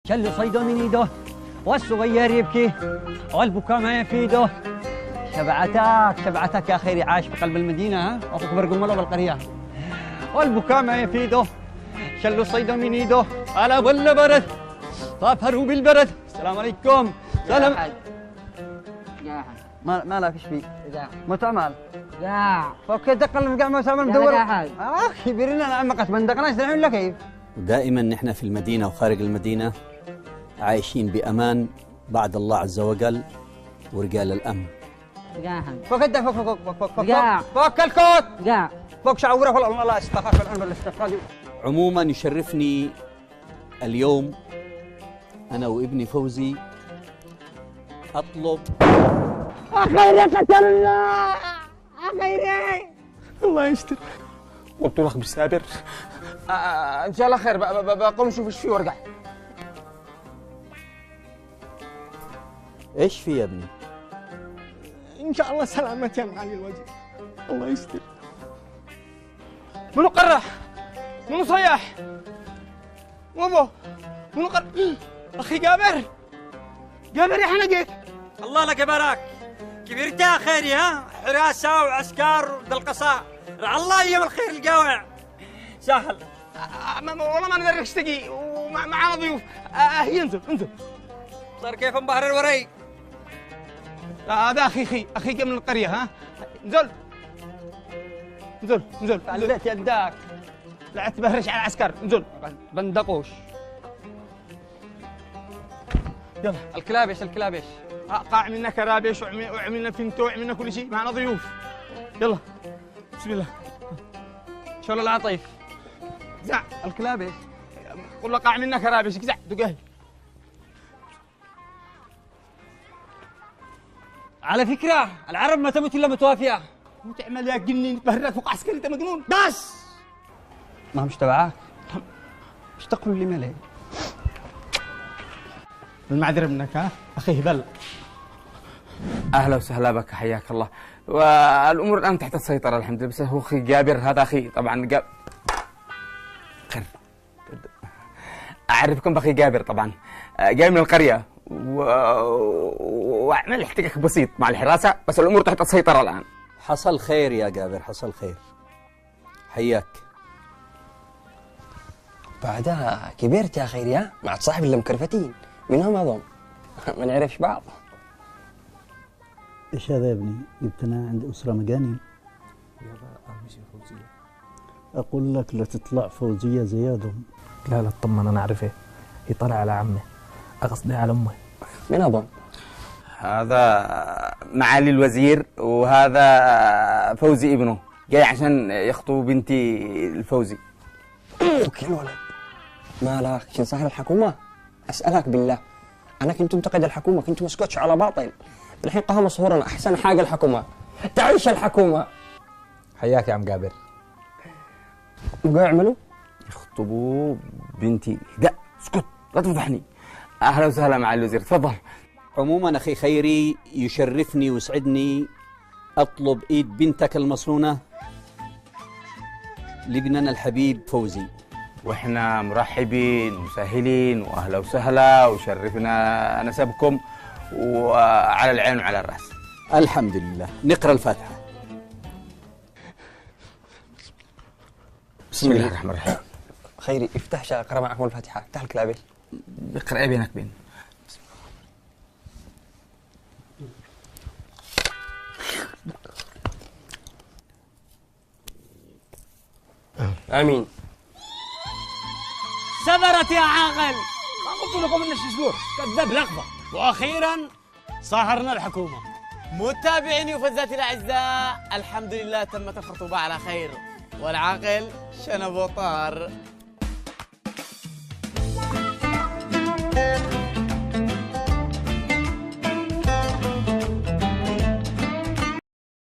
شل صيده من ايده والصغير يبكي والبكاء ما يفيده. شبعتك يا خيري، عاش في قلب المدينة ها، أخوك برقم الله بالقرية. والبكاء ما يفيده، شلوا الصيد من ايده، على ولا برد طافروا بالبرد. السلام عليكم. سلام. قاعد ما لا فيش فيه قاعد متعمل قاعد اوكي دق الرقع ما تعمل مدور قاعد كبيرين انا عمقت بندقناش دحين ولا كيف؟ ودائما نحن في المدينة وخارج المدينة عايشين بأمان بعد الله عز وجل ورجال الأمن. قاعد فوق الدق فوق فوق فوق فوق قاع. فوق الكوت قاعد فوق شعورك والله لا استخاف الان بالاستفاد. عموما يشرفني اليوم أنا وابني فوزي أطلب أخيري قتل الله أخيري. الله يستر. قلت لك بالسابر. ان شاء الله خير، بقوم اشوف ايش فيه وارجع. إيش في يا ابني؟ ان شاء الله سلامة يا معالي الوزير. الله يستر. منو قرح؟ منو صياح؟ وابو منو اخي جابر يا حنقك. الله لك يبارك كبرت يا خيري ها، حراسة وعسكر بالقصاء الله ايام الخير القاوع سهل. والله ما نقدر نشتكي ومعنا ضيوف. هي انزل صار كيف انبهر الوري. هذا اخي من القريه. ها انزل علبت يداك لا تبهرش على العسكر. انزل بندقوش. يلا. الكلابش قاع منا كرابش وعملنا فنتو وعملنا كل شيء. معنا ضيوف. يلا بسم الله. شلون العطيف زع الكلابش قول له قاع منا كرابش زع دقه. على فكرة العرب ما تموت إلا متوافية. وتعمل يا جنين تبهرت فوق عسكري انت مجنون. بس ما مش تبعك مش تقول لي ملي المعذرة منك. ها اخي هبل. اهلا وسهلا بك، حياك الله. والامور الان تحت السيطره الحمد لله. بس هو اخي جابر هذا اخي طبعا خير اعرفكم باخي جابر طبعا جاي من القريه وعمل احتكاك بسيط مع الحراسه، بس الامور تحت السيطره الان. حصل خير يا جابر، حصل خير. حياك. بعدها كبرت يا خير يا مع صاحب اللي مكرفتين منهم اظن ما نعرفش بعض. ايش هذا يا ابني؟ جبتنا عند اسره مجانين. اقول لك لا تطلع فوزيه زيادهم. لا اطمن انا اعرفه، يطلع على عمه اقصدي على امه. من اظن؟ هذا معالي الوزير وهذا فوزي ابنه جاي عشان يخطب بنتي الفوزي. اوكي الولد مالك شن صاير الحكومه؟ اسالك بالله انا كنت منتقد الحكومه، كنت مسكتش على باطل. الحين قهوه صهورنا احسن حاجه الحكومه. تعيش الحكومه. حياك يا عم جابر. وقاعد يعملوا؟ يخطبوا بنتي. لا اسكت لا تفضحني. اهلا وسهلا مع الوزير، تفضل. عموما أخي خيري يشرفني ويسعدني أطلب إيد بنتك المصونة لابننا الحبيب فوزي. واحنا مرحبين ومسهلين واهلا وسهلا وشرفنا نسبكم وعلى العين وعلى الراس. الحمد لله. نقرأ الفاتحة. بسم الله الرحمن الرحيم. خيري افتح شا اقرا معكم الفاتحه. افتح الكلابل. اقرأ بينك بين. امين. سبرت يا عاقل. قلت لكم انه شزور كذاب لقبه. واخيرا صهرنا الحكومه. متابعيني وفزاتي الاعزاء، الحمد لله تمت الخطوبه على خير والعاقل شنب وطار.